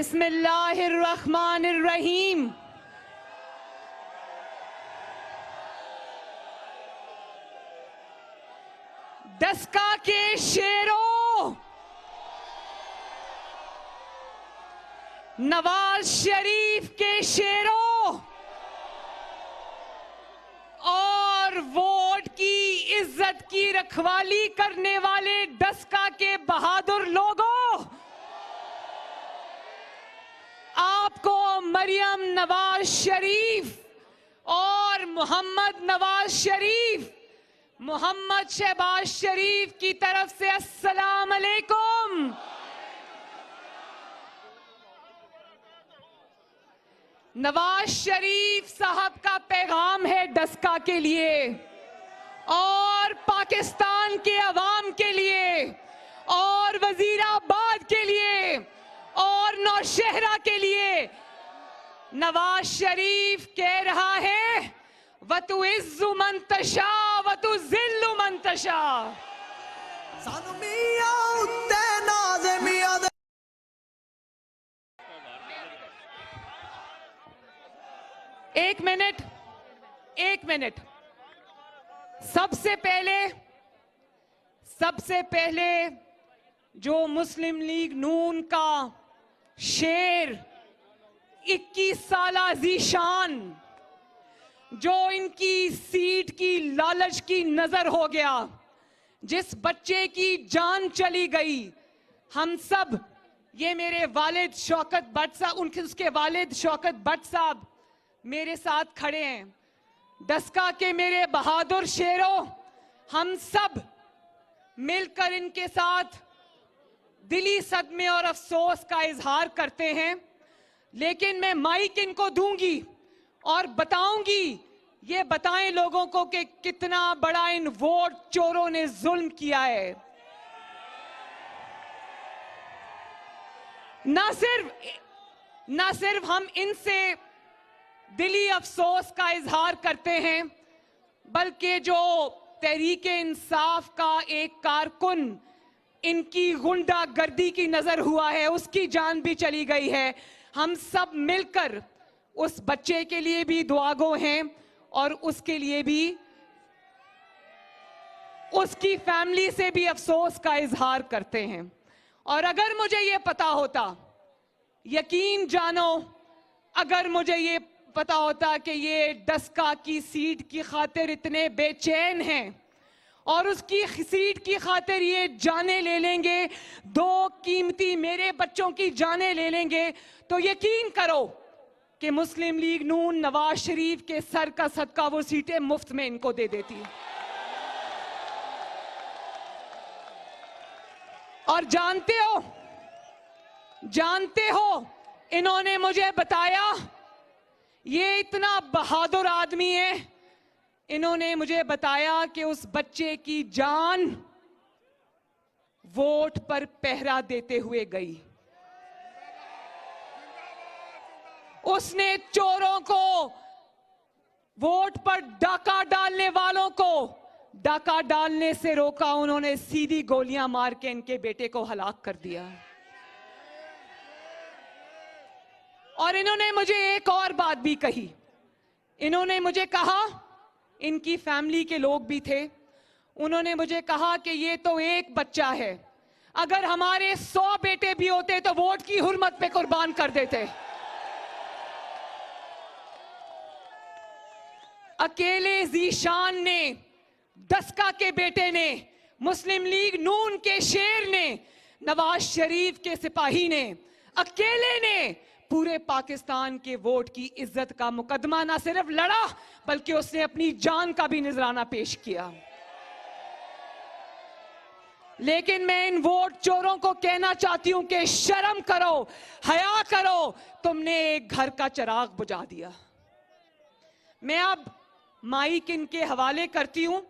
बिस्मिल्लाहिर्रहमानिर्रहीम। दस्का के शेरों, नवाज शरीफ के शेरों और वोट की इज्जत की रखवाली करने वाले दस्का के बहादुर लोगों, आपको मरियम नवाज शरीफ और मोहम्मद नवाज शरीफ, मोहम्मद शहबाज शरीफ की तरफ से अस्सलाम अलैकुम। नवाज शरीफ साहब का पैगाम है दस्का के लिए और पाकिस्तान के अवाम के लिए और वजीराबाद के लिए और नौशहरा के लिए। नवाज शरीफ कह रहा है वतुइज़्ज़ु मन तशा वतुज़िल्लु मन तशा। एक मिनट। सबसे पहले जो मुस्लिम लीग नून का शेर 21 साला ज़ीशान, जो इनकी सीट की लालच की नजर हो गया, जिस बच्चे की जान चली गई, हम सब, ये मेरे वालिद शौकत भट्ट साहब, उसके वालिद शौकत भट्ट साहब मेरे साथ खड़े हैं। दस्का के मेरे बहादुर शेरों, हम सब मिलकर इनके साथ दिली सदमे और अफसोस का इजहार करते हैं। लेकिन मैं माइक इनको दूंगी और बताऊंगी, ये बताएं लोगों को कि कितना बड़ा इन वोट चोरों ने जुल्म किया है। ना सिर्फ हम इनसे दिली अफसोस का इजहार करते हैं, बल्कि जो तहरीके इंसाफ का एक कारकुन इनकी गुंडागर्दी की नजर हुआ है, उसकी जान भी चली गई है। हम सब मिलकर उस बच्चे के लिए भी दुआगो हैं और उसके लिए भी, उसकी फैमिली से भी अफसोस का इजहार करते हैं। और अगर मुझे ये पता होता, यकीन जानो, अगर मुझे ये पता होता कि ये दस्का की सीट की खातिर इतने बेचैन हैं और उसकी सीट की खातिर ये जाने ले लेंगे, दो कीमती मेरे बच्चों की जाने ले लेंगे, तो यकीन करो कि मुस्लिम लीग नून नवाज शरीफ के सर का सदका वो सीटें मुफ्त में इनको दे देती है। और जानते हो इन्होंने मुझे बताया, ये इतना बहादुर आदमी है, इन्होंने मुझे बताया कि उस बच्चे की जान वोट पर पहरा देते हुए गई। उसने चोरों को, वोट पर डाका डालने वालों को डाका डालने से रोका, उन्होंने सीधी गोलियां मार के इनके बेटे को हलाक कर दिया। और इन्होंने मुझे एक और बात भी कही, इन्होंने मुझे कहा, इनकी फैमिली के लोग भी थे, उन्होंने मुझे कहा कि ये तो एक बच्चा है, अगर हमारे 100 बेटे भी होते तो वोट की हुर्मत पे कुर्बान कर देते। अकेले ज़ीशान ने, दस्का के बेटे ने, मुस्लिम लीग नून के शेर ने, नवाज शरीफ के सिपाही ने, अकेले ने पूरे पाकिस्तान के वोट की इज्जत का मुकदमा ना सिर्फ लड़ा, बल्कि उसने अपनी जान का भी नजराना पेश किया। लेकिन मैं इन वोट चोरों को कहना चाहती हूं कि शर्म करो, हया करो, तुमने एक घर का चिराग बुझा दिया। मैं अब माइक इनके हवाले करती हूं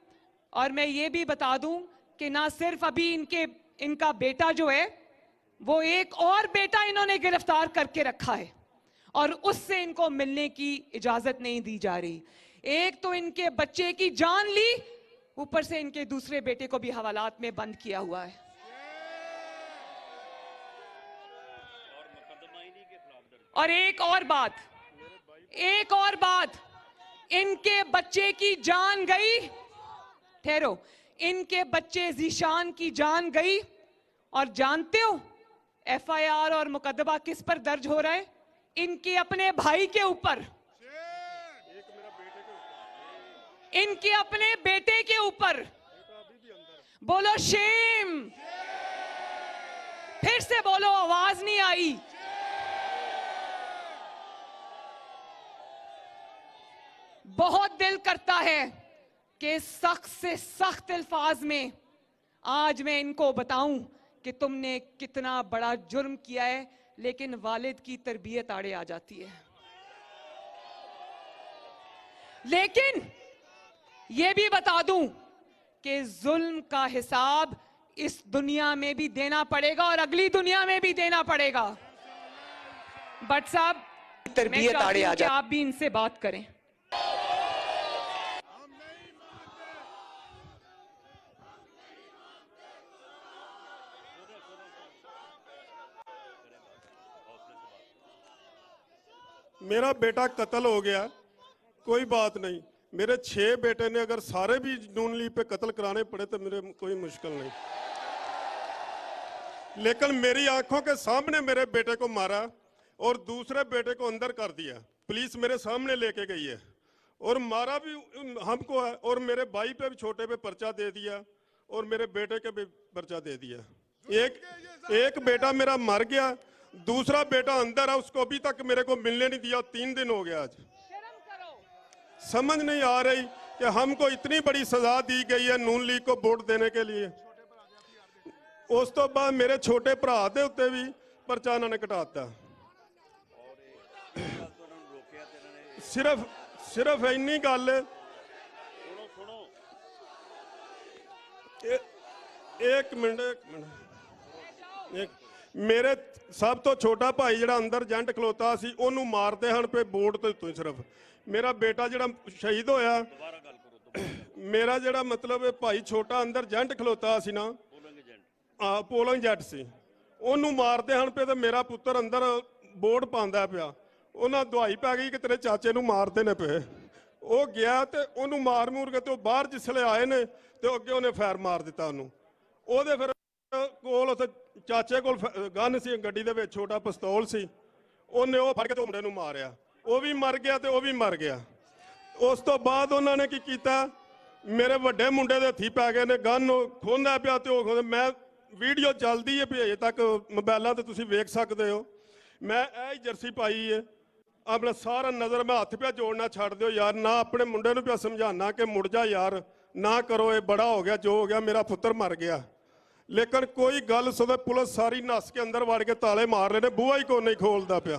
और मैं ये भी बता दूं कि ना सिर्फ अभी इनका बेटा जो है, वो एक और बेटा इन्होंने गिरफ्तार करके रखा है और उससे इनको मिलने की इजाजत नहीं दी जा रही। एक तो इनके बच्चे की जान ली, ऊपर से इनके दूसरे बेटे को भी हवालात में बंद किया हुआ है। और एक और बात, इनके बच्चे की जान गई, ठहरो, इनके बच्चे ज़ीशान की जान गई। और जानते हो एफआईआर और मुकदमा किस पर दर्ज हो रहा है? इनके अपने भाई के ऊपर, इनके अपने बेटे के ऊपर। बोलो शेम, फिर से बोलो, आवाज नहीं आई। बहुत दिल करता है कि सख्त से सख्त अल्फाज में आज मैं इनको बताऊं कि तुमने कितना बड़ा जुर्म किया है, लेकिन वालिद की तरबियत आड़े आ जाती है। लेकिन यह भी बता दूं कि जुल्म का हिसाब इस दुनिया में भी देना पड़ेगा और अगली दुनिया में भी देना पड़ेगा। भट्ट साहब, तरबियत आड़े आ जाए, आप भी इनसे बात करें। मेरा बेटा कत्ल हो गया, कोई बात नहीं। मेरे 6 बेटे ने अगर सारे भी नून लीग पे कत्ल कराने पड़े तो मेरे कोई मुश्किल नहीं, लेकिन मेरी आंखों के सामने मेरे बेटे को मारा और दूसरे बेटे को अंदर कर दिया। पुलिस मेरे सामने लेके गई है और मारा भी हमको है, और मेरे भाई पे भी, छोटे पे पर्चा दे दिया और मेरे बेटे के भी पर्चा दे दिया। एक बेटा मेरा मर गया, दूसरा बेटा अंदर है, उसको अभी तक मेरे को मिलने नहीं दिया। 3 दिन हो गया। आज समझ नहीं आ रही कि हमको इतनी बड़ी सजा दी गई है नून लीग को वोट देने के लिए। उस तो बाद मेरे छोटे भरा दे उत्ते भी पर्चा इन्होंने कटाता। सिर्फ इन्नी गल, एक मिनट, मेरे सब तो छोटा भाई जिहड़ा अंदर एजेंट खलोता सी, ओनू मारते हैं पे बोर्ड तो उत्तों। सिर्फ मेरा बेटा जिहड़ा शहीद होया, मेरा जिहड़ा मतलब भाई छोटा अंदर एजेंट खलोता सी ना, पोलिंग एजेंट सी, ओनू मारते हैं पे तो मेरा पुत्र अंदर बोर्ड पांदा पिया। उन्हें दवाई पै गई कि तेरे चाचे नू मारते ने पे। वो गया तो ओनू मार मूर के तो बाहर जिसले आए ने तो अगे उन्हें फैर मार दिता। ओनू फिर कोल उत्थे चाचे कोल गन सी गड्डी दे विच, छोटा पिस्तौल सी, उन्हें वो फड़ के तो मुंडे नू मारिया। वो भी मर गया तो वो भी मर गया। उस तो बाद उन्होंने की कीता, मेरे वड्डे मुंडे दे हत्थी पै गए ने, गन खोंदा पिया तो मैं वीडियो चलदी है भी अजे तक मोबाइलों ते तुसीं वेख सकदे हो। मैं यह जर्सी पाई है, अपना सारा नज़र मैं हथ पे जोड़ना छड़ दो यार, ना अपने मुंडे नू पिया समझाना कि मुड़ जा यार, ना करो, ये बड़ा हो गया, जो हो गया, मेरा पुत्र मर गया। लेकिन कोई गल सुने, पुलिस सारी नस के अंदर वड़ के ताले मार रहे ने, बूहा ही को नहीं खोलता पिया।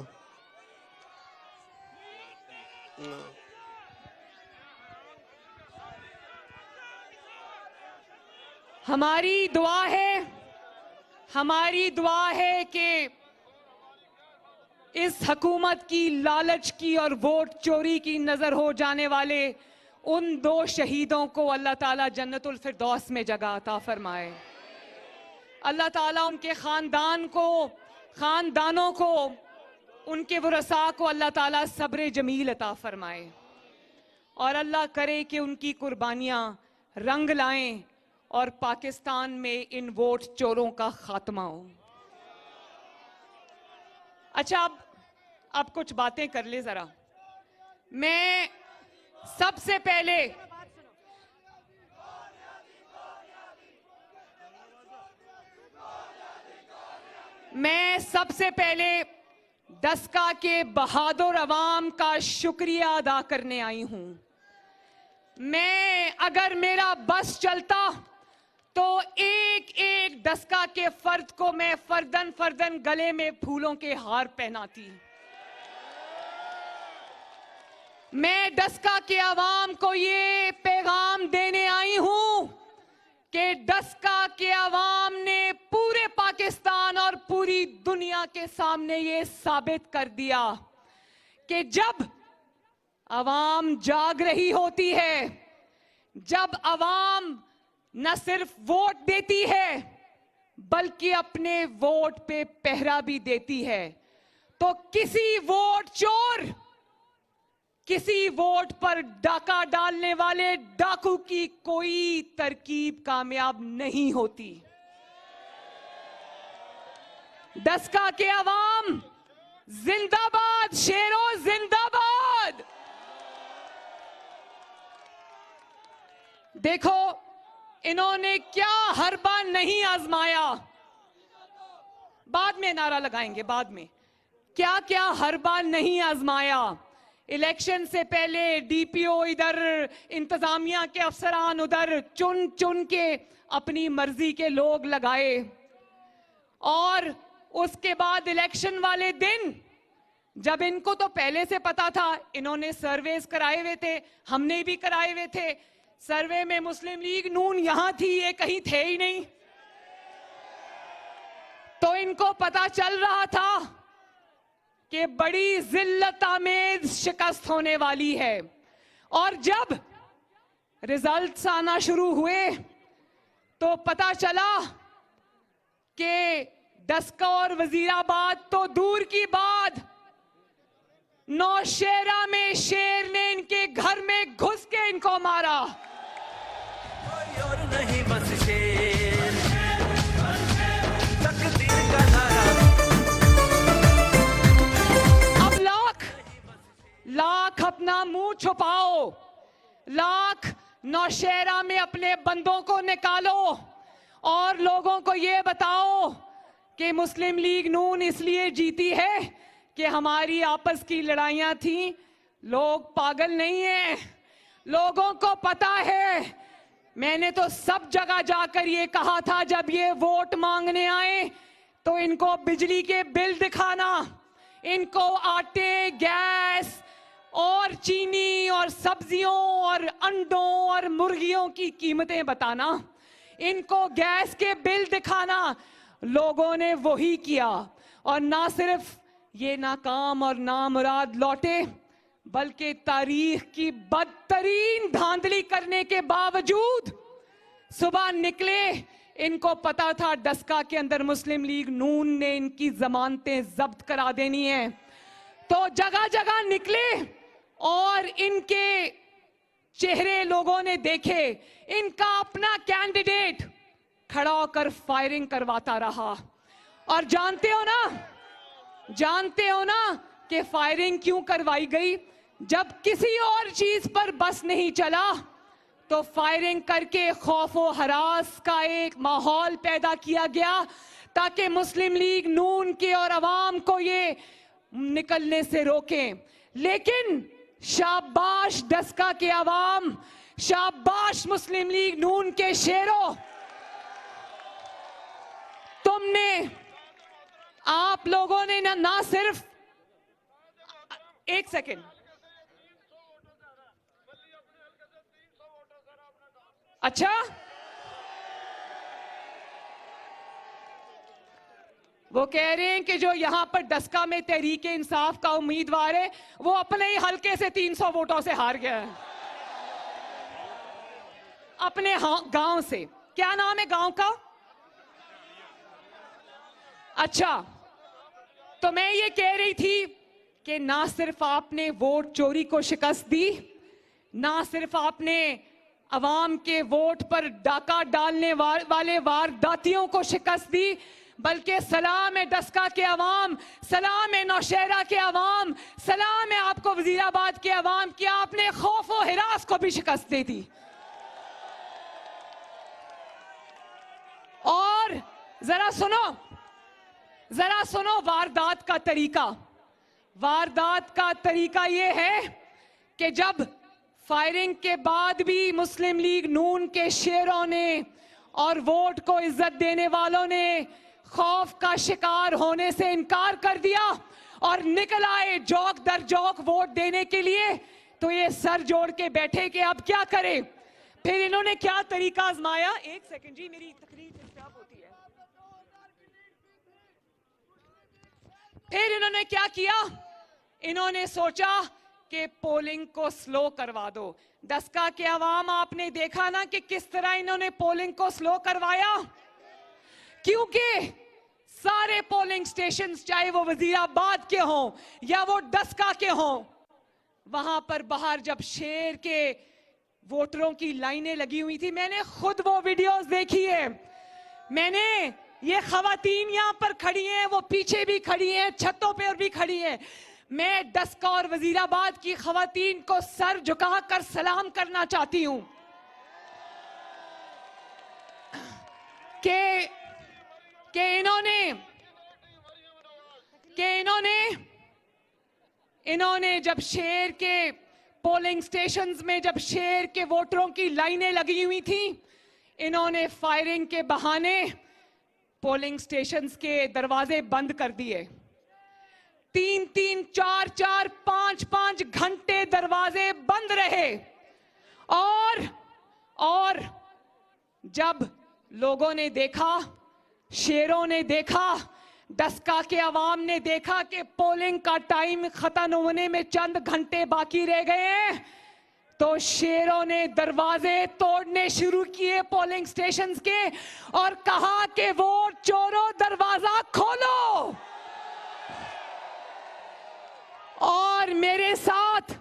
हमारी दुआ है कि इस हुकूमत की लालच की और वोट चोरी की नजर हो जाने वाले उन 2 शहीदों को अल्लाह ताला जन्नतुल फिरदौस में जगह अता फरमाए। अल्लाह ताला उनके खानदानों को, उनके वरसा को अल्लाह ताला सब्र जमील अता फरमाए, और अल्लाह करे कि उनकी कुर्बानियां रंग लाएं और पाकिस्तान में इन वोट चोरों का खात्मा हो। अच्छा, अब कुछ बातें कर ले जरा। मैं सबसे पहले दस्का के बहादुर अवाम का शुक्रिया अदा करने आई हूं। मैं, अगर मेरा बस चलता तो एक दस्का के फर्द को मैं फर्दन गले में फूलों के हार पहनाती। मैं दस्का के अवाम को ये पैगाम देने आई हूं कि दस्का के अवाम ने पूरे पाकिस्तान और पूरी दुनिया के सामने ये साबित कर दिया कि जब अवाम जाग रही होती है, जब अवाम न सिर्फ वोट देती है बल्कि अपने वोट पे पहरा भी देती है, तो किसी वोट चोर, किसी वोट पर डाका डालने वाले डाकू की कोई तरकीब कामयाब नहीं होती। डस्का के अवाम जिंदाबाद, शेरों जिंदाबाद। देखो इन्होंने क्या हरबा नहीं आजमाया, बाद में नारा लगाएंगे, बाद में क्या क्या हरबा नहीं आजमाया। इलेक्शन से पहले डीपीओ इधर, इंतजामिया के अफसरान उधर, चुन चुन के अपनी मर्जी के लोग लगाए, और उसके बाद इलेक्शन वाले दिन जब इनको तो पहले से पता था, इन्होंने सर्वेस कराए हुए थे, हमने भी कराए हुए थे, सर्वे में मुस्लिम लीग नून यहां थी, ये कहीं थे ही नहीं, तो इनको पता चल रहा था कि बड़ी जिल्लत आमेज शिकस्त होने वाली है। और जब रिजल्ट्स आना शुरू हुए तो पता चला कि डस्का और वजीराबाद तो दूर की बात, नौशेरा में शेर ने इनके घर में घुस के इनको मारा। और नहीं बस शेर, तकदीर का नारा। अब लाख अपना मुंह छुपाओ, लाख नौशेरा में अपने बंदों को निकालो और लोगों को ये बताओ कि मुस्लिम लीग नून इसलिए जीती है कि हमारी आपस की लड़ाइयां थी। लोग पागल नहीं हैं, लोगों को पता है। मैंने तो सब जगह जाकर ये कहा था, जब ये वोट मांगने आए तो इनको बिजली के बिल दिखाना, इनको आटे, गैस और चीनी और सब्जियों और अंडों और मुर्गियों की कीमतें बताना, इनको गैस के बिल दिखाना। लोगों ने वही किया, और ना सिर्फ ये नाकाम और नामुराद लौटे, बल्कि तारीख की बदतरीन धांधली करने के बावजूद सुबह निकले। इनको पता था डस्का के अंदर मुस्लिम लीग नून ने इनकी जमानतें जब्त करा देनी है, तो जगह जगह निकले और इनके चेहरे लोगों ने देखे। इनका अपना कैंडिडेट खड़ा होकर फायरिंग करवाता रहा, और जानते हो ना कि फायरिंग क्यों करवाई गई? जब किसी और चीज पर बस नहीं चला तो फायरिंग करके खौफ व हरास का एक माहौल पैदा किया गया, ताकि मुस्लिम लीग नून के और अवाम को ये निकलने से रोकें। लेकिन शाबाश डस्का के अवाम, शाबाश मुस्लिम लीग नून के शेरों, आप लोगों ने ना सिर्फ, एक सेकेंड, अच्छा, वो कह रहे हैं कि जो यहां पर डस्का में तहरीक इंसाफ का उम्मीदवार है वो अपने ही हल्के से 300 वोटों से हार गया है, अपने गांव से। क्या नाम है गांव का? अच्छा, तो मैं ये कह रही थी कि ना सिर्फ आपने वोट चोरी को शिकस्त दी, ना सिर्फ आपने अवाम के वोट पर डाका डालने वाले वारदातियों को शिकस्त दी, बल्कि सलाम है डस्का के अवाम, सलाम है नौशेरा के अवाम, सलाम है आपको वजीराबाद के अवाम की आपने खौफ व हिरास को भी शिकस्त दे दी। और जरा सुनो वारदात का तरीका। वारदात का तरीका यह है कि जब फायरिंग के बाद भी मुस्लिम लीग नून के शेरों ने और वोट को इज्जत देने वालों ने खौफ का शिकार होने से इनकार कर दिया और निकल आए जौक दर जौक वोट देने के लिए, तो ये सर जोड़ के बैठे कि अब क्या करें। फिर इन्होंने क्या तरीका आजमाया? एक सेकंड जी, मेरी तकरीर डिस्टर्ब होती है। फिर इन्होंने क्या किया? इन्होंने सोचा कि पोलिंग को स्लो करवा दो। डस्का के अवाम, आपने देखा ना कि किस तरह इन्होंने पोलिंग को स्लो करवाया, क्योंकि सारे पोलिंग स्टेशंस, चाहे वो वजीराबाद के हों या वो डस्का के हों, वहां पर बाहर जब शेर के वोटरों की लाइनें लगी हुई थी, मैंने खुद वो वीडियोस देखी है। मैंने ये खवातीन यहां पर खड़ी हैं, वो पीछे भी खड़ी हैं, छतों पर भी खड़ी हैं। मैं डस्का और वजीराबाद की खवातीन को सर झुकाकर सलाम करना चाहती हूं कि इन्होंने जब शेर के पोलिंग स्टेशंस में जब शेर के वोटरों की लाइनें लगी हुई थी, इन्होंने फायरिंग के बहाने पोलिंग स्टेशंस के दरवाजे बंद कर दिए। 3-3, 4-4, 5-5 घंटे दरवाजे बंद रहे। और जब लोगों ने देखा, शेरों ने देखा, डस्का के अवाम ने देखा कि पोलिंग का टाइम खत्म होने में चंद घंटे बाकी रह गए हैं, तो शेरों ने दरवाजे तोड़ने शुरू किए पोलिंग स्टेशंस के और कहा कि वोट चोरों, दरवाजा खोलो। और मेरे साथ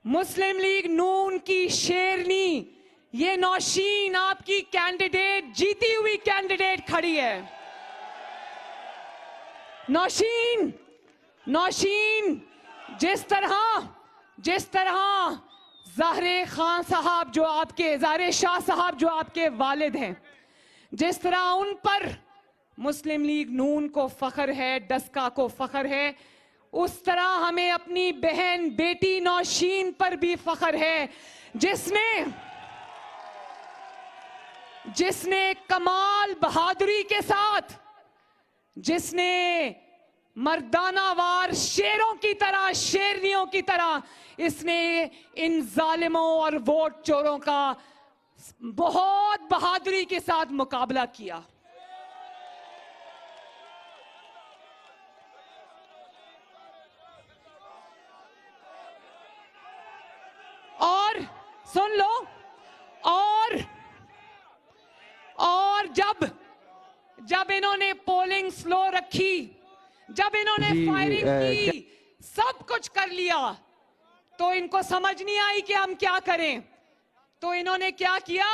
मुस्लिम लीग नून की शेरनी, ये नौशीन, आपकी कैंडिडेट, जीती हुई कैंडिडेट खड़ी है। नौशीन, जिस तरह ज़ाहरे खान साहब जो आपके, ज़ाहरे शाह साहब जो आपके वालिद हैं, जिस तरह उन पर मुस्लिम लीग नून को फख्र है, डस्का को फख्र है, उस तरह हमें अपनी बहन बेटी नौशीन पर भी फख्र है, जिसने कमाल बहादुरी के साथ, जिसने मर्दानावार शेरों की तरह, शेरनियों की तरह, इसने इन जालिमों और वोट चोरों का बहुत बहादुरी के साथ मुकाबला किया। और सुन लो, और जब इन्होंने पोलिंग स्लो रखी, जब इन्होंने फायरिंग की, सब कुछ कर लिया, तो इनको समझ नहीं आई कि हम क्या करें। तो इन्होंने क्या किया,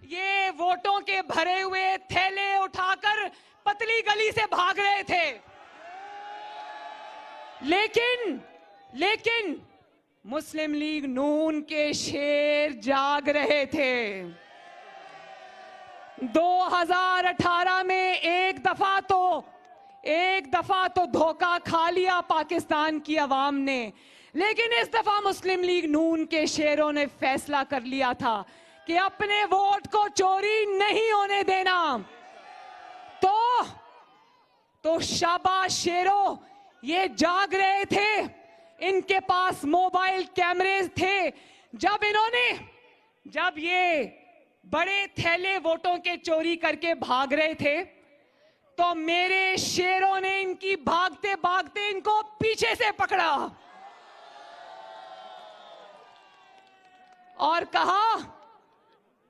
ये वोटों के भरे हुए थैले उठाकर पतली गली से भाग रहे थे। लेकिन मुस्लिम लीग नून के शेर जाग रहे थे। 2018 में एक दफा तो धोखा खा लिया पाकिस्तान की आवाम ने, लेकिन इस दफा मुस्लिम लीग नून के शेरों ने फैसला कर लिया था कि अपने वोट को चोरी नहीं होने देना। तो शाबाश शेरों, ये जाग रहे थे, इनके पास मोबाइल कैमरेज थे। जब ये बड़े थैले वोटों के चोरी करके भाग रहे थे, तो मेरे शेरों ने इनकी भागते भागते इनको पीछे से पकड़ा और कहा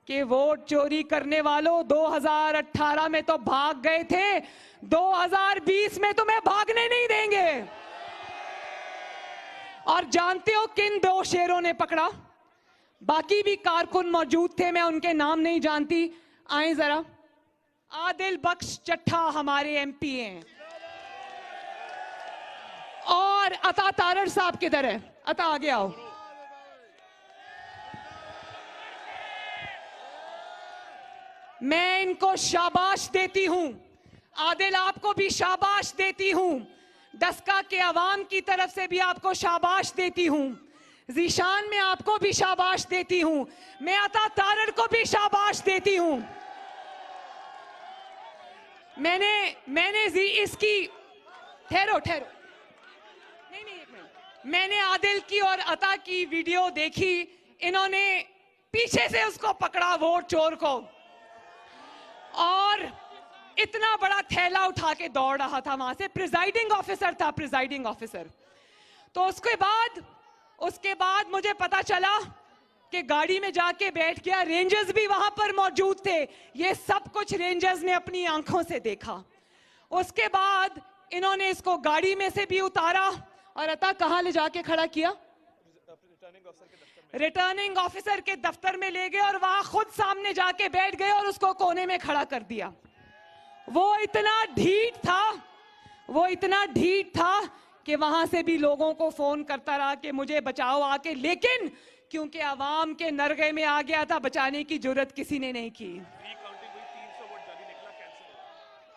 कि वोट चोरी करने वालों, 2018 में तो भाग गए थे, 2020 में तुम्हें भागने नहीं देंगे। और जानते हो किन 2 शेरों ने पकड़ा? बाकी भी कारकुन मौजूद थे, मैं उनके नाम नहीं जानती, आए जरा। आदिल बख्श चट्ठा हमारे एमपी हैं, और अता तारड़ साहब किधर है? अता आगे आओ। मैं इनको शाबाश देती हूं, आदिल आपको भी शाबाश देती हूं, डस्का के अवाम की तरफ से भी आपको शाबाश देती हूं, जीशान में आपको भी शाबाश देती हूं, मैं अता तारड़ को भी शाबाश देती हूं। मैंने इसकी ठहरो नहीं एक मिनट, मैंने आदिल की और अता की वीडियो देखी, इन्होंने पीछे से उसको पकड़ा, वोट चोर को, और इतना बड़ा थैला उठा के दौड़ रहा था वहां से। प्रिजाइडिंग ऑफिसर था, प्रिजाइडिंग ऑफिसर। तो उसके बाद मुझे पता चला कि गाड़ी में जाके बैठ गया, रेंजर्स भी वहां पर मौजूद थे। ये सब कुछ रेंजर्स ने अपनी आंखों से देखा। उसके बाद इन्होंने इसको गाड़ी में से भी उतारा और अता कहाँ ले जाके खड़ा किया? रिटर्निंग ऑफिसर के दफ्तर में ले गए और वहां खुद सामने जाके बैठ गए और उसको कोने में खड़ा कर दिया। वो इतना ढीठ था कि वहां से भी लोगों को फोन करता रहा कि मुझे बचाओ आके, लेकिन क्योंकि आवाम के नरगे में आ गया था, बचाने की जरूरत किसी ने नहीं की।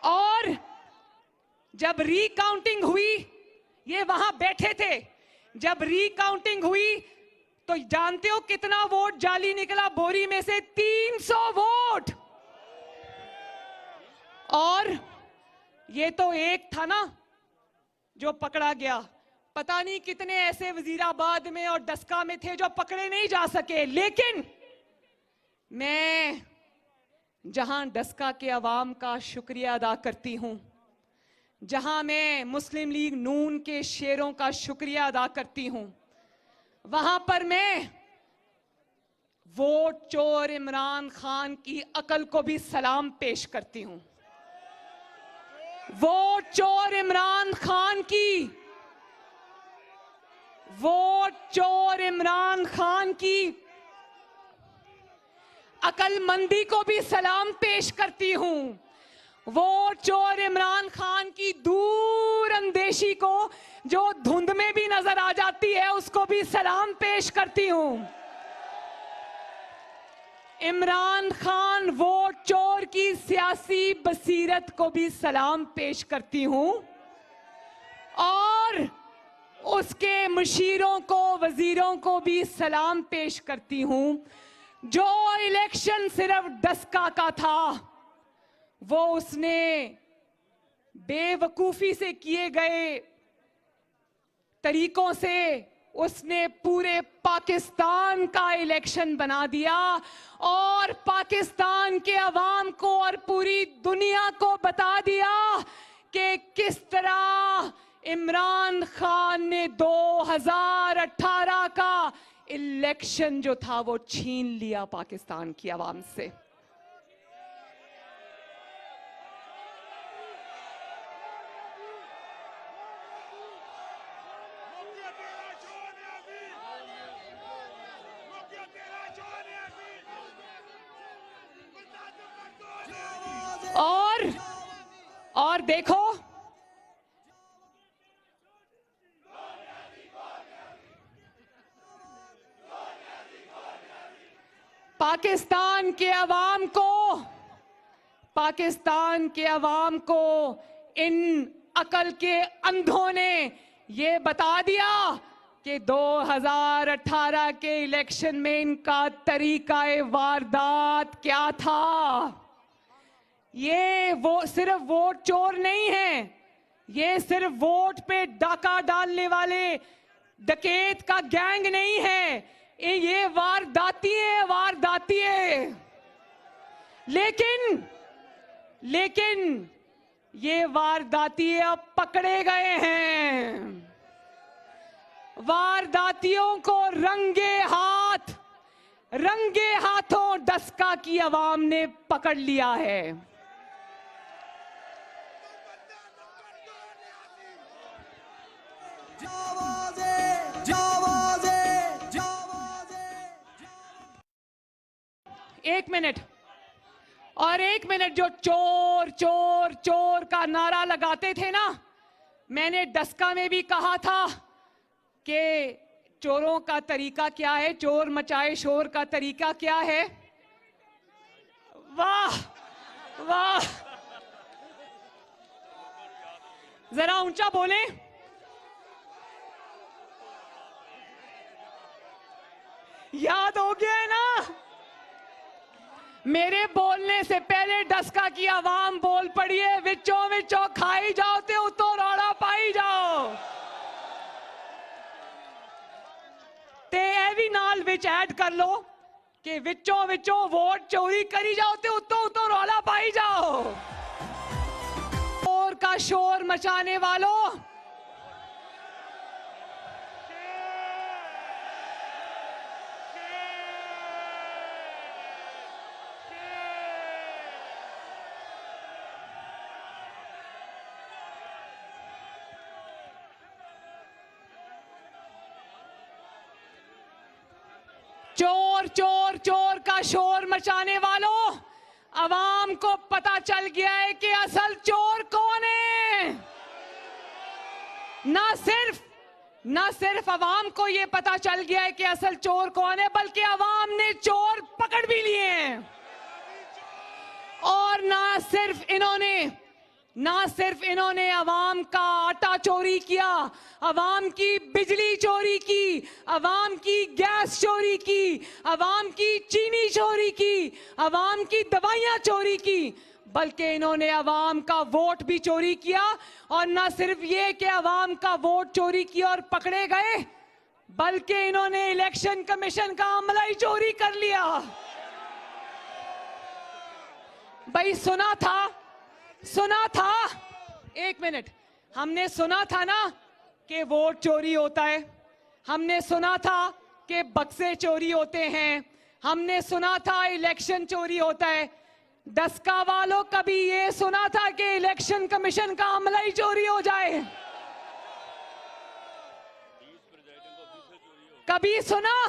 और जब रीकाउंटिंग हुई, ये वहां बैठे थे, जब रीकाउंटिंग हुई तो जानते हो कितना वोट जाली निकला? बोरी में से 300 वोट। और ये तो एक था ना जो पकड़ा गया, पता नहीं कितने ऐसे वजीराबाद में और डस्का में थे जो पकड़े नहीं जा सके। लेकिन मैं जहां डस्का के अवाम का शुक्रिया अदा करती हूं, जहां मैं मुस्लिम लीग नून के शेरों का शुक्रिया अदा करती हूं, वहां पर मैं वोट चोर इमरान खान की अकल को भी सलाम पेश करती हूं। वोट चोर इमरान खान की अकलमंदी को भी सलाम पेश करती हूं। वोट चोर इमरान खान की दूर अंदेशी को, जो धुंध में भी नजर आ जाती है, उसको भी सलाम पेश करती हूं। इमरान खान वोट चोर की सियासी बसीरत को भी सलाम पेश करती हूं और उसके मुशीरों को, वजीरों को भी सलाम पेश करती हूं। जो इलेक्शन सिर्फ डस्का का था, वो उसने बेवकूफी से किए गए तरीकों से उसने पूरे पाकिस्तान का इलेक्शन बना दिया और पाकिस्तान के अवाम को और पूरी दुनिया को बता दिया कि किस तरह इमरान खान ने 2018 का इलेक्शन जो था वो छीन लिया पाकिस्तान की अवाम से। और देखो, पाकिस्तान के अवाम को इन अकल के अंधों ने ये बता दिया कि 2018 के इलेक्शन में इनका तरीकाए वारदात क्या था। ये वो सिर्फ वोट चोर नहीं है, ये सिर्फ वोट पे डाका डालने वाले डकैत का गैंग नहीं है, ये वारदाती है। लेकिन ये वारदाती अब पकड़े गए हैं। वारदातियों को रंगे हाथों डस्का की अवाम ने पकड़ लिया है। एक मिनट जो चोर चोर चोर का नारा लगाते थे ना, मैंने डस्का में भी कहा था कि चोरों का तरीका क्या है, चोर मचाए शोर का तरीका क्या है। वाह वाह, जरा ऊंचा बोले। याद हो गया है ना? मेरे बोलने से पहले डस्का की आवाम बोल पड़ी है, विचों खाई जाओ ते उतो रौला पाई जाओ। ते ए भी नाल विच ऐड कर लो कि विचों वोट चोरी करी जाओ ते उतो रौला पाई जाओ। शोर का शोर मचाने वालों, चोर चोर चोर का शोर मचाने वालों, अवाम को पता चल गया है कि असल चोर कौन है। ना सिर्फ अवाम को यह पता चल गया है कि असल चोर कौन है, बल्कि अवाम ने चोर पकड़ भी लिए हैं। और ना सिर्फ इन्होंने अवाम का आटा चोरी किया, अवाम की बिजली चोरी की, अवाम की गैस चोरी की, अवाम की चीनी चोरी की, अवाम की दवाइयां चोरी की, बल्कि इन्होंने अवाम का वोट भी चोरी किया। और ना सिर्फ ये कि अवाम का वोट चोरी किया और पकड़े गए, बल्कि इन्होंने इलेक्शन कमीशन का अमला ही चोरी कर लिया। भाई सुना था, एक मिनट, हमने सुना था ना कि वोट चोरी होता है, हमने सुना था कि बक्से चोरी होते हैं, हमने सुना था इलेक्शन चोरी होता है। दस्का वालों, कभी ये सुना था कि इलेक्शन कमीशन का अमला ही चोरी हो जाए? कभी सुना?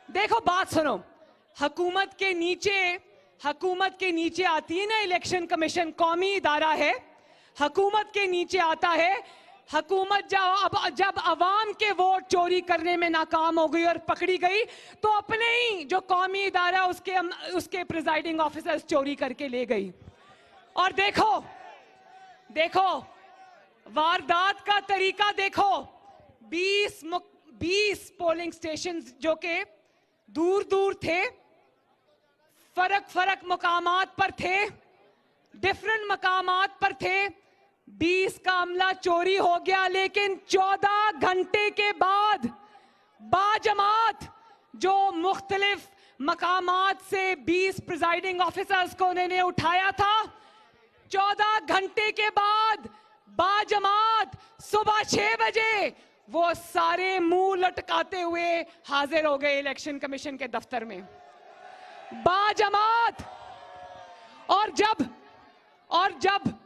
देखो बात सुनो, हुकूमत के नीचे आती है ना इलेक्शन कमीशन, कौमी इदारा है, हुकूमत के नीचे आता है। हुकूमत जब अवाम के वोट चोरी करने में नाकाम हो गई और पकड़ी गई, तो अपने ही जो कौमी इदारा उसके प्रिजाइडिंग ऑफिसर्स चोरी करके ले गई। और देखो वारदात का तरीका देखो, 20 पोलिंग स्टेशन जो के दूर थे, फर्क मकामात पर थे, डिफरेंट मकामात पर थे, 20 का अमला चोरी हो गया। लेकिन 14 घंटे के बाद बाजमात जो मुख्तलिफ मकामात से 20 प्रिजाइडिंग ऑफिसर्स को उन्होंने उठाया था, 14 घंटे के बाद बाजमात सुबह 6 बजे वो सारे मुंह लटकाते हुए हाजिर हो गए इलेक्शन कमीशन के दफ्तर में, बाजमात। और जब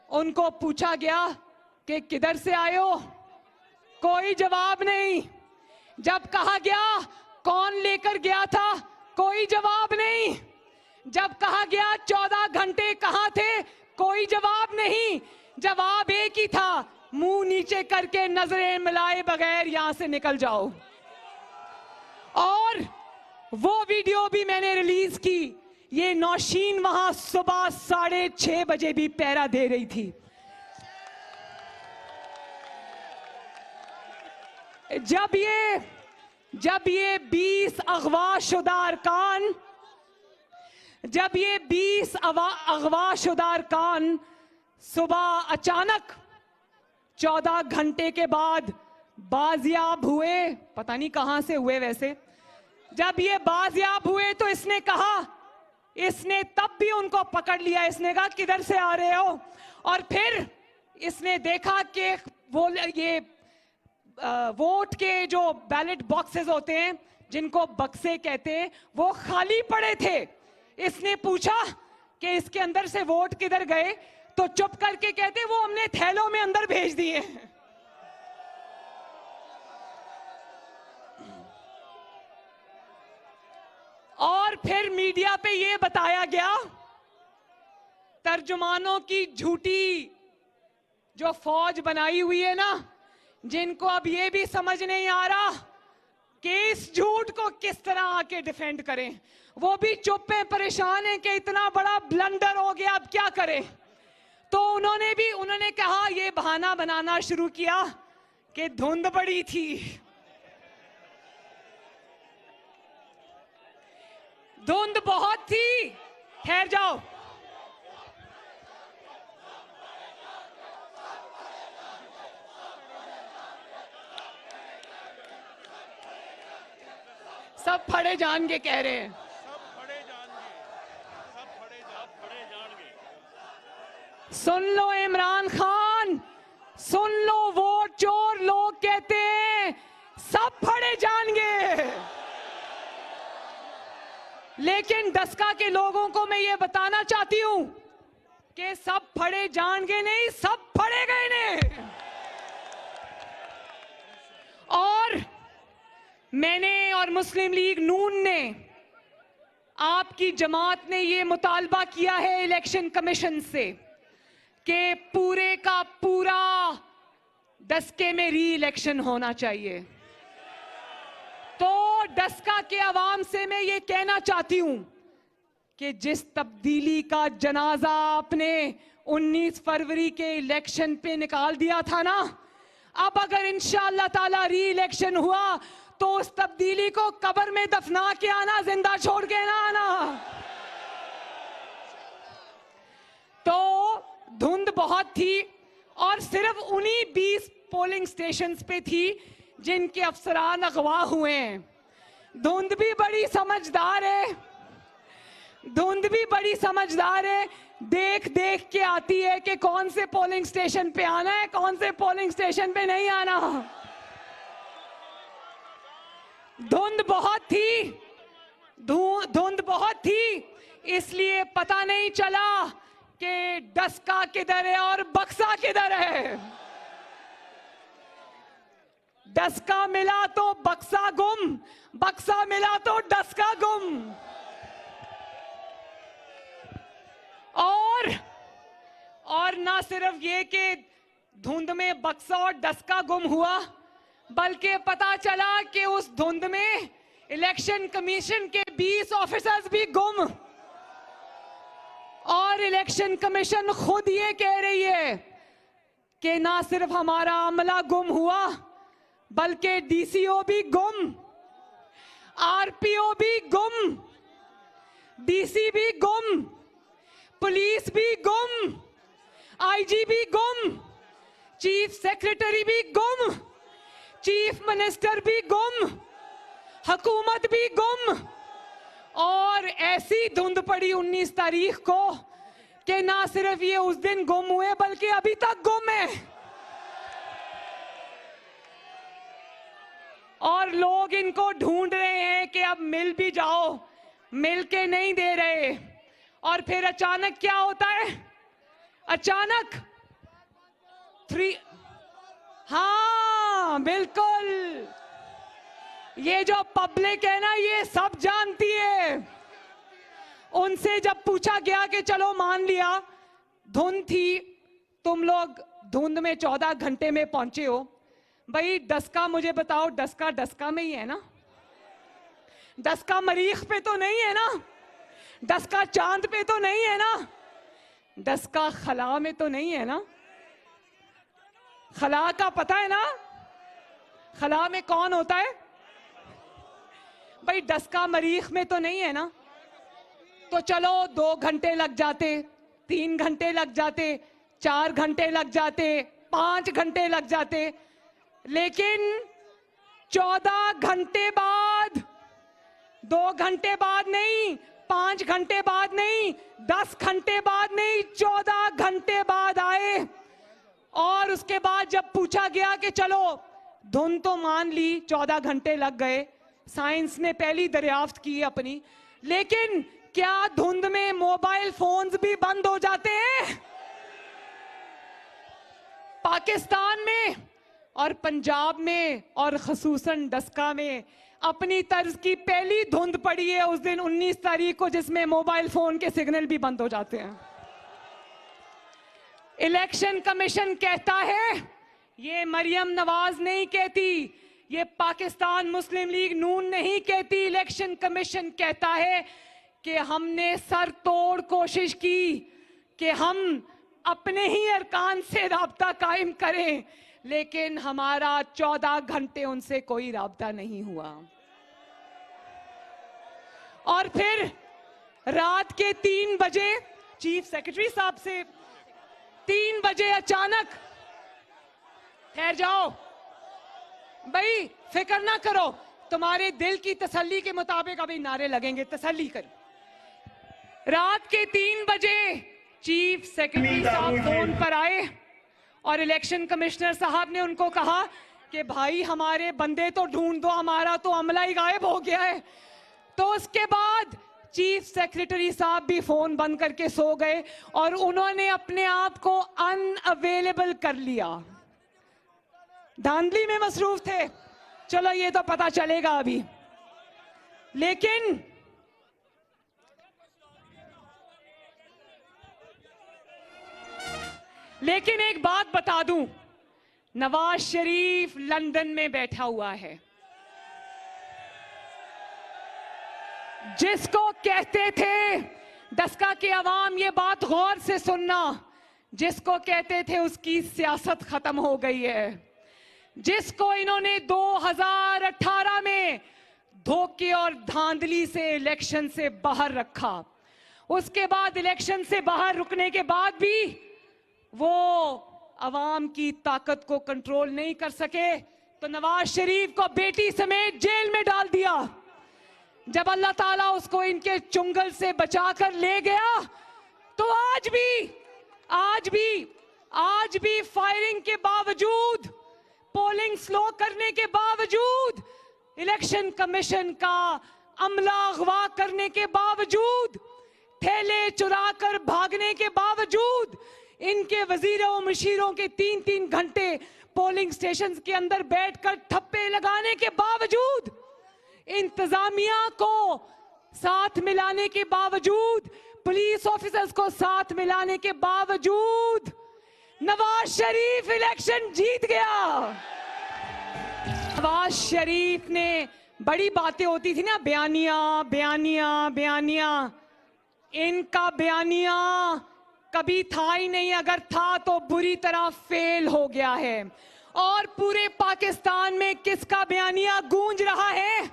उनको पूछा गया कि किधर से आए हो, कोई जवाब नहीं। जब कहा गया कौन लेकर गया था, कोई जवाब नहीं। जब कहा गया 14 घंटे कहां थे, कोई जवाब नहीं। जवाब एक ही था, मुंह नीचे करके नजरें मिलाए बगैर यहां से निकल जाओ। और वो वीडियो भी मैंने रिलीज की, ये नौशीन वहां सुबह 6:30 बजे भी पहरा दे रही थी। जब ये 20 अगवा-शुदा अरकान सुबह अचानक 14 घंटे के बाद बाजियाब हुए, पता नहीं कहां से हुए वैसे। जब ये बाजियाब हुए तो इसने तब भी उनको पकड़ लिया। इसने कहा किधर से आ रहे हो, और फिर इसने देखा कि ये वोट के जो बैलेट बॉक्सेस होते हैं, जिनको बक्से कहते हैं, वो खाली पड़े थे। इसने पूछा कि इसके अंदर से वोट किधर गए, तो चुप करके कहते वो हमने थैलों में अंदर भेज दिए। और फिर मीडिया पे ये बताया गया, तर्जुमानों की झूठी जो फौज बनाई हुई है ना, जिनको अब ये भी समझ नहीं आ रहा कि इस झूठ को किस तरह आके डिफेंड करें, वो भी चुप हैं, परेशान हैं कि इतना बड़ा ब्लंडर हो गया, अब क्या करें। तो उन्होंने कहा, ये बहाना बनाना शुरू किया कि धुंध बड़ी थी, धुंध बहुत थी। ठहर जाओ, सब फड़े जान के कह रहे हैं, सुन लो इमरान खान, सुन लो वोट चोर लोग कहते हैं, सब फड़े जाएंगे। लेकिन दस्का के लोगों को मैं ये बताना चाहती हूं कि सब फड़े जाएंगे नहीं, सब फड़े गए ने। मैंने और मुस्लिम लीग नून ने, आपकी जमात ने ये मुतालबा किया है इलेक्शन कमीशन से कि पूरे का पूरा डस्के में री इलेक्शन होना चाहिए। तो डस्का के अवाम से मैं ये कहना चाहती हूं कि जिस तब्दीली का जनाजा आपने 19 फरवरी के इलेक्शन पे निकाल दिया था ना, अब अगर इंशाअल्लाह ताला री इलेक्शन हुआ तो उस तब्दीली को कब्र में दफना के आना, जिंदा छोड़ के ना आना। तो धुंध बहुत थी और सिर्फ उन्हीं 20 पोलिंग स्टेशंस पे थी जिनके अफसरान अगवा हुए हैं। धुंध भी बड़ी समझदार है, धुंध भी बड़ी समझदार है, देख देख के आती है कि कौन से पोलिंग स्टेशन पे आना है, कौन से पोलिंग स्टेशन पे नहीं आना। धुंध बहुत थी, धुंध बहुत थी, इसलिए पता नहीं चला कि डस्का किधर है और बक्सा किधर है। डस्का मिला तो बक्सा गुम, बक्सा मिला तो डस्का गुम। और ना सिर्फ ये कि धुंध में बक्सा और डस्का गुम हुआ, बल्कि पता चला कि उस धुंध में इलेक्शन कमीशन के 20 ऑफिसर्स भी गुम। और इलेक्शन कमीशन खुद ये कह रही है कि ना सिर्फ हमारा अमला गुम हुआ, बल्कि डीसीओ भी गुम, आरपीओ भी गुम, डीसी भी गुम, पुलिस भी गुम, आईजी भी गुम, चीफ सेक्रेटरी भी गुम, चीफ मिनिस्टर भी गुम, हुकूमत भी गुम। और ऐसी धुंध पड़ी 19 तारीख को कि ना सिर्फ ये उस दिन गुम हुए बल्कि अभी तक गुम है। और लोग इनको ढूंढ रहे हैं कि अब मिल भी जाओ, मिल के नहीं दे रहे। और फिर अचानक क्या होता है, अचानक हाँ बिल्कुल, ये जो पब्लिक है ना ये सब जानती है। उनसे जब पूछा गया कि चलो मान लिया धुंध थी, तुम लोग धुंध में 14 घंटे में पहुंचे हो, भाई डस्का मुझे बताओ, डस्का डस्का में ही है ना, डस्का मरीख पे तो नहीं है ना, डस्का चांद पे तो नहीं है ना, डस्का खला में तो नहीं है ना। खला का पता है ना, खला में कौन होता है भाई, डस्का मरीख में तो नहीं है ना। तो चलो 2 घंटे लग जाते, 3 घंटे लग जाते, 4 घंटे लग जाते, 5 घंटे लग जाते, लेकिन 14 घंटे बाद, 2 घंटे बाद नहीं, 5 घंटे बाद नहीं, 10 घंटे बाद नहीं, 14 घंटे बाद आए। और उसके बाद जब पूछा गया कि चलो धुंध तो मान ली, 14 घंटे लग गए, साइंस ने पहली दरियाफ्त की अपनी, लेकिन क्या धुंध में मोबाइल फोन्स भी बंद हो जाते हैं? पाकिस्तान में और पंजाब में और खसूसन डस्का में अपनी तर्ज की पहली धुंध पड़ी है उस दिन 19 तारीख को, जिसमें मोबाइल फोन के सिग्नल भी बंद हो जाते हैं। इलेक्शन कमीशन कहता है, ये मरियम नवाज नहीं कहती, ये पाकिस्तान मुस्लिम लीग नून नहीं कहती, इलेक्शन कमीशन कहता है कि हमने सर तोड़ कोशिश की कि हम अपने ही अरकान से राब्ता कायम करें, लेकिन हमारा 14 घंटे उनसे कोई राब्ता नहीं हुआ। और फिर रात के 3 बजे चीफ सेक्रेटरी साहब से 3 बजे अचानक, ठहर जाओ भाई, फिक्र ना करो, तुम्हारे दिल की तसल्ली के मुताबिक अभी नारे लगेंगे, तसल्ली करो। रात के 3 बजे चीफ सेक्रेटरी साहब फोन पर आए और इलेक्शन कमिश्नर साहब ने उनको कहा कि भाई हमारे बंदे तो ढूंढ दो, हमारा तो अमला ही गायब हो गया है। तो उसके बाद चीफ सेक्रेटरी साहब भी फोन बंद करके सो गए और उन्होंने अपने आप को अनअवेलेबल कर लिया, धांधली में मसरूफ थे। चलो ये तो पता चलेगा अभी। लेकिन एक बात बता दूं, नवाज शरीफ लंदन में बैठा हुआ है। जिसको कहते थे, दस्का के अवाम ये बात गौर से सुनना, जिसको कहते थे उसकी सियासत खत्म हो गई है, जिसको इन्होंने 2018 में धोखे और धांधली से इलेक्शन से बाहर रखा, उसके बाद इलेक्शन से बाहर रुकने के बाद भी वो अवाम की ताकत को कंट्रोल नहीं कर सके, तो नवाज शरीफ को बेटी समेत जेल में डाल दिया। जब अल्लाह ताला उसको इनके चुंगल से बचाकर ले गया, तो आज भी फायरिंग के बावजूद, पोलिंग स्लो करने के बावजूद, इलेक्शन कमीशन का अमला अगवा करने के बावजूद, थैले चुराकर भागने के बावजूद, इनके वजीरों मशीरों के 3-3 घंटे पोलिंग स्टेशन के अंदर बैठकर ठप्पे लगाने के बावजूद, इंतजामिया को साथ मिलाने के बावजूद, पुलिस ऑफिसर्स को साथ मिलाने के बावजूद नवाज शरीफ इलेक्शन जीत गया। नवाज शरीफ ने बड़ी बातें होती थी ना, बयानिया, इनका बयानिया कभी था ही नहीं, अगर था तो बुरी तरह फेल हो गया है। और पूरे पाकिस्तान में किसका बयानिया गूंज रहा है?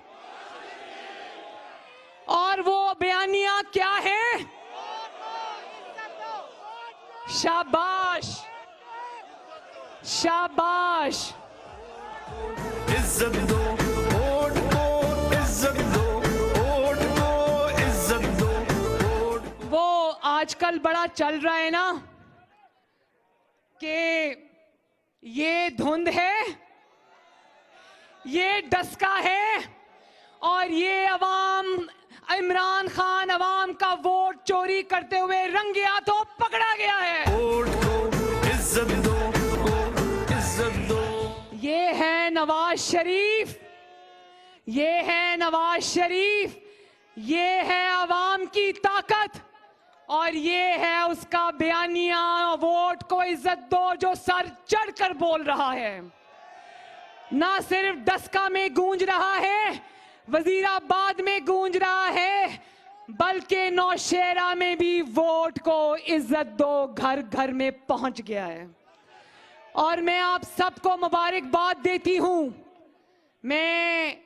और वो बयानिया क्या है? शाबाश, शाबाश। इज्जत दो वोट को, इज्जत दो वोट को, इज्जत दो वोट। वो आजकल बड़ा चल रहा है ना कि ये धुंध है, ये डस्का है, और ये अवाम, इमरान खान अवाम का वोट चोरी करते हुए रंगे हाथों पकड़ा गया है। वोट को इज्जत दो, इज्जत दो। ये है नवाज शरीफ, ये है नवाज शरीफ, ये है अवाम की ताकत, और ये है उसका बयानिया, वोट को इज्जत दो, जो सर चढ़कर बोल रहा है। ना सिर्फ डस्का में गूंज रहा है, वजीराबाद में गूंज रहा है, बल्कि नौशेरा में भी वोट को इज्जत दो घर घर में पहुंच गया है। और मैं आप सबको मुबारकबाद देती हूं। मैं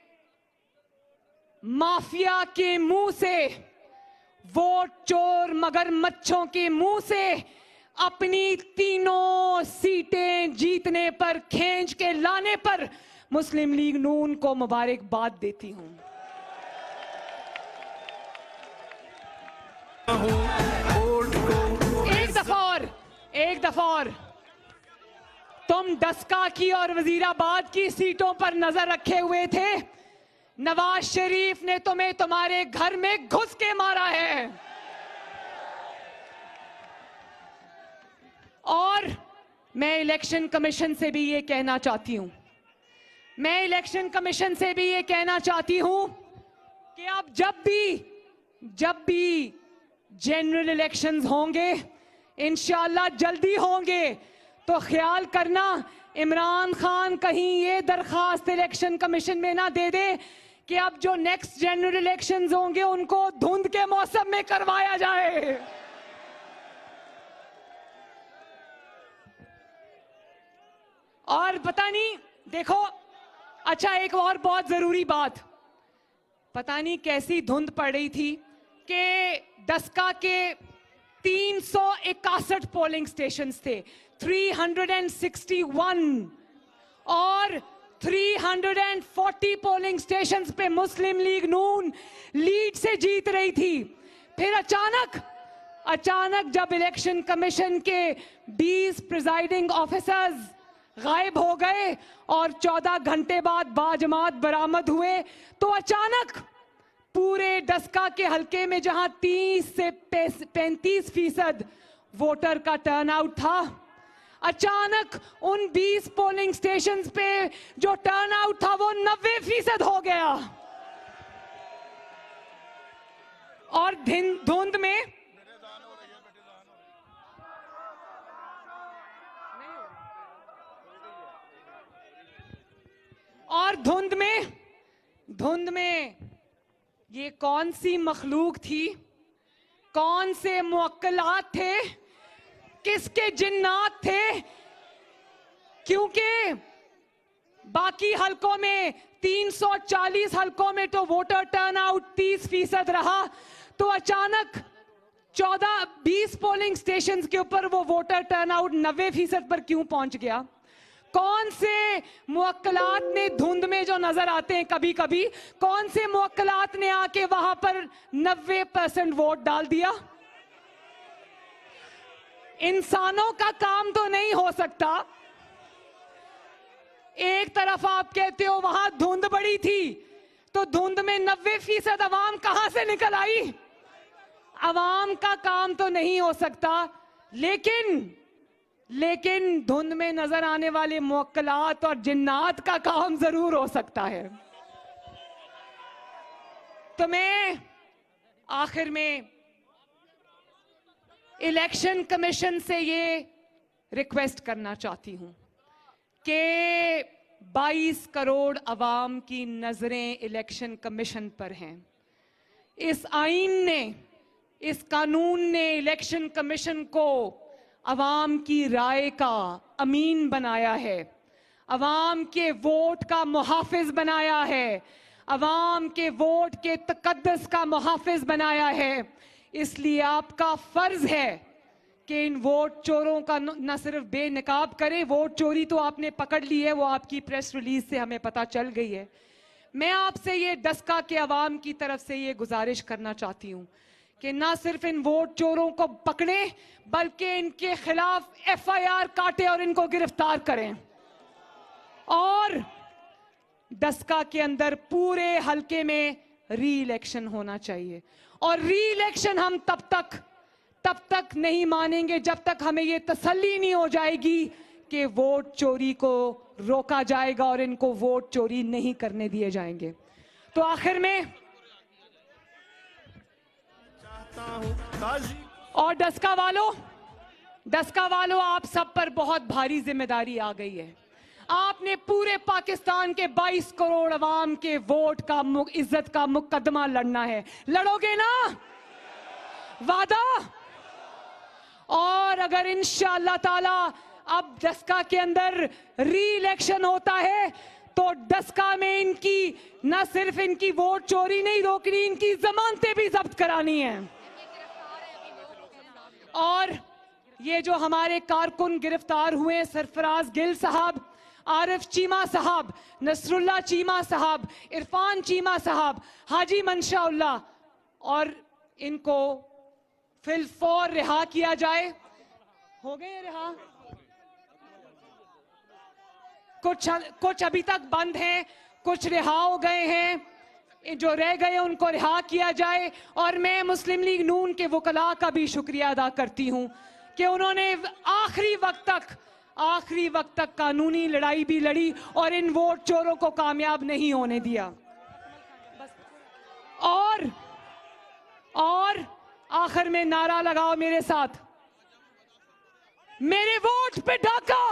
माफिया के मुंह से, वोट चोर मगरमच्छों के मुंह से अपनी तीनों सीटें जीतने पर, खींच के लाने पर मुस्लिम लीग नून को मुबारकबाद देती हूं। एक दफा और तुम डस्का की और वजीराबाद की सीटों पर नजर रखे हुए थे। नवाज शरीफ ने तुम्हें तुम्हारे घर में घुस के मारा है। और मैं इलेक्शन कमीशन से भी ये कहना चाहती हूं, कि अब जब भी जनरल इलेक्शंस होंगे, इंशाअल्लाह जल्दी होंगे, तो ख्याल करना इमरान खान कहीं ये दरखास्त इलेक्शन कमीशन में ना दे दे कि अब जो नेक्स्ट जनरल इलेक्शंस होंगे उनको धुंध के मौसम में करवाया जाए। और पता नहीं, देखो, अच्छा एक और बहुत जरूरी बात, पता नहीं कैसी धुंध पड़ रही थी कि डस्का के 361 पोलिंग स्टेशंस थे, 361, और 340 पोलिंग स्टेशंस पे मुस्लिम लीग नून लीड से जीत रही थी। फिर अचानक जब इलेक्शन कमीशन के 20 प्रिजाइडिंग ऑफिसर्स गायब हो गए और 14 घंटे बाद बाजमात बरामद हुए, तो अचानक पूरे डस्का के हलके में जहां 30 से 35% वोटर का टर्नआउट था, अचानक उन 20 पोलिंग स्टेशंस पे जो टर्नआउट था वो 90% हो गया। और धुंध में धुंध में ये कौन सी मखलूक थी, कौन से मुअक्कलात थे, किसके जिन्नात थे? क्योंकि बाकी हलकों में 340 हलकों में तो वोटर टर्नआउट 30% रहा, तो अचानक 14-20 पोलिंग स्टेशंस के ऊपर वो वोटर टर्नआउट 90% पर क्यों पहुंच गया? कौन से मुअक्कलात ने धुंध में जो नजर आते हैं कभी कभी, कौन से मुअक्कलात ने आके वहां पर 90% वोट डाल दिया? इंसानों का काम तो नहीं हो सकता। एक तरफ आप कहते हो वहां धुंध बड़ी थी, तो धुंध में 90% अवाम कहां से निकल आई? अवाम का काम तो नहीं हो सकता, लेकिन धुंध में नजर आने वाले मुअक्कलात और जिन्नात का काम जरूर हो सकता है। तो मैं आखिर में इलेक्शन कमीशन से ये रिक्वेस्ट करना चाहती हूं कि 22 करोड़ अवाम की नजरें इलेक्शन कमीशन पर हैं। इस आईन ने, इस कानून ने इलेक्शन कमीशन को अवाम की राय का अमीन बनाया है, अवाम के वोट का मुहाफिज बनाया है, अवाम के वोट के तकद्दस का मुहाफिज बनाया है। इसलिए आपका फर्ज है कि इन वोट चोरों का न सिर्फ बेनकाब करें, वोट चोरी तो आपने पकड़ ली है, वो आपकी प्रेस रिलीज से हमें पता चल गई है। मैं आपसे ये डस्का के अवाम की तरफ से ये गुजारिश करना चाहती हूँ कि ना सिर्फ इन वोट चोरों को पकड़ें, बल्कि इनके खिलाफ FIR काटें और इनको गिरफ्तार करें। और डस्का के अंदर पूरे हलके में री इलेक्शन होना चाहिए। और री इलेक्शन हम तब तक नहीं मानेंगे जब तक हमें ये तसल्ली नहीं हो जाएगी कि वोट चोरी को रोका जाएगा और इनको वोट चोरी नहीं करने दिए जाएंगे। तो आखिर में और डस्का वालों आप सब पर बहुत भारी जिम्मेदारी आ गई है। आपने पूरे पाकिस्तान के 22 करोड़ अवाम के वोट का इज्जत का मुकदमा लड़ना है। लड़ोगे ना? वादा? और अगर इंशाअल्लाह ताला अब डस्का के अंदर री इलेक्शन होता है तो डस्का में इनकी न सिर्फ इनकी वोट चोरी नहीं रोकनी, इनकी जमानतें भी जब्त करानी है। और ये जो हमारे कारकुन गिरफ्तार हुए, सरफराज गिल साहब, आरिफ चीमा साहब, नसरुल्ला चीमा साहब, इरफान चीमा साहब, हाजी मंशाउल्लाह, और इनको फिलफौर रिहा किया जाए। हो गए रिहा? कुछ अभी तक बंद हैं, कुछ रिहा हो गए हैं। जो रह गए उनको रिहा किया जाए। और मैं मुस्लिम लीग नून के वकला का भी शुक्रिया अदा करती हूं कि उन्होंने आखिरी वक्त तक कानूनी लड़ाई भी लड़ी और इन वोट चोरों को कामयाब नहीं होने दिया। और आखिर में नारा लगाओ मेरे साथ, मेरे वोट पे डाका,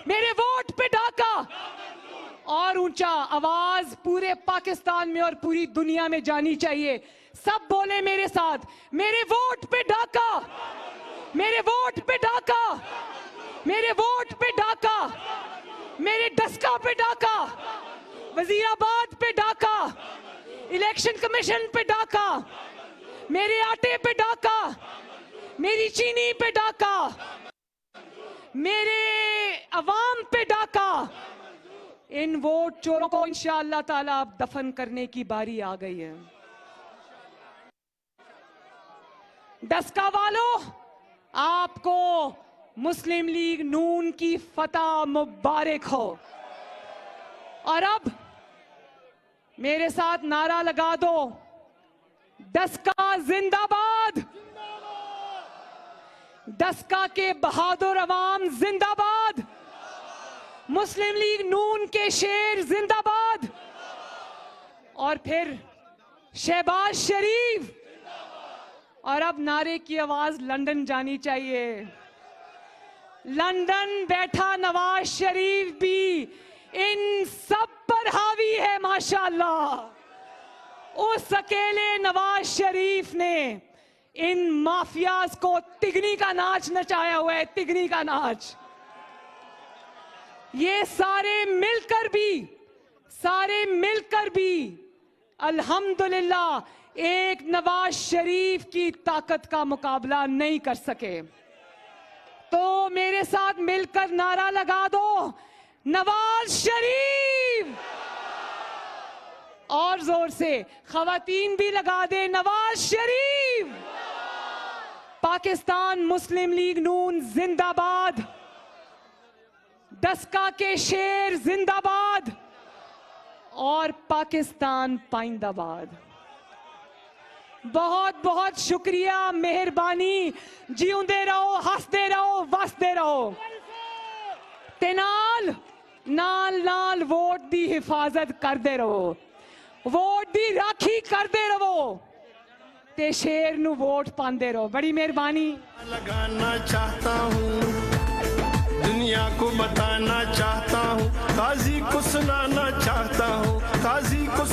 मेरे वोट पे डाका। और ऊंचा आवाज पूरे पाकिस्तान में और पूरी दुनिया में जानी चाहिए। सब बोले मेरे साथ, मेरे वोट पे डाका, मेरे वोट पे डाका, मेरे वोट पे डाका, मेरे डस्का पे डाका, वजीराबाद पे डाका, इलेक्शन कमीशन पे डाका, मेरे आटे पे डाका, मेरी चीनी पे डाका, मेरे अवाम पे डाका। इन वोट चोरों को इंशाअल्लाह ताला अब दफन करने की बारी आ गई है। डस्का वालों, आपको मुस्लिम लीग नून की फतह मुबारक हो। और अब मेरे साथ नारा लगा दो, डस्का जिंदाबाद, दसका के बहादुर अवाम जिंदाबाद, मुस्लिम लीग नून के शेर जिंदाबाद, और फिर शहबाज शरीफ, और अब नारे की आवाज लंदन जानी चाहिए। लंदन बैठा नवाज शरीफ भी इन सब पर हावी है माशाअल्लाह। उस अकेले नवाज शरीफ ने इन माफियाज को तिगनी का नाच नचाया हुआ है, तिगनी का नाच। ये सारे मिलकर भी अल्हम्दुलिल्लाह एक नवाज शरीफ की ताकत का मुकाबला नहीं कर सके। तो मेरे साथ मिलकर नारा लगा दो, नवाज शरीफ, और जोर से खवातीन भी लगा दे, नवाज शरीफ। पाकिस्तान मुस्लिम लीग नून जिंदाबाद, दसका के शेर जिंदाबाद, और पाकिस्तान पाइंदाबाद। बहुत बहुत शुक्रिया, मेहरबानी, जीउंदे रहो, हंसते रहो, वसते रहो, ते नाल नाल वोट दी हिफाजत करते रहो, वोट दी राखी करते रहो, ते शेर नू वोट पांदे रहो। बड़ी मेहरबानी। लगाना चाहता हूँ, दुनिया को बताना चाहता हूँ, काजी को सुनाना चाहता हूँ, काजी को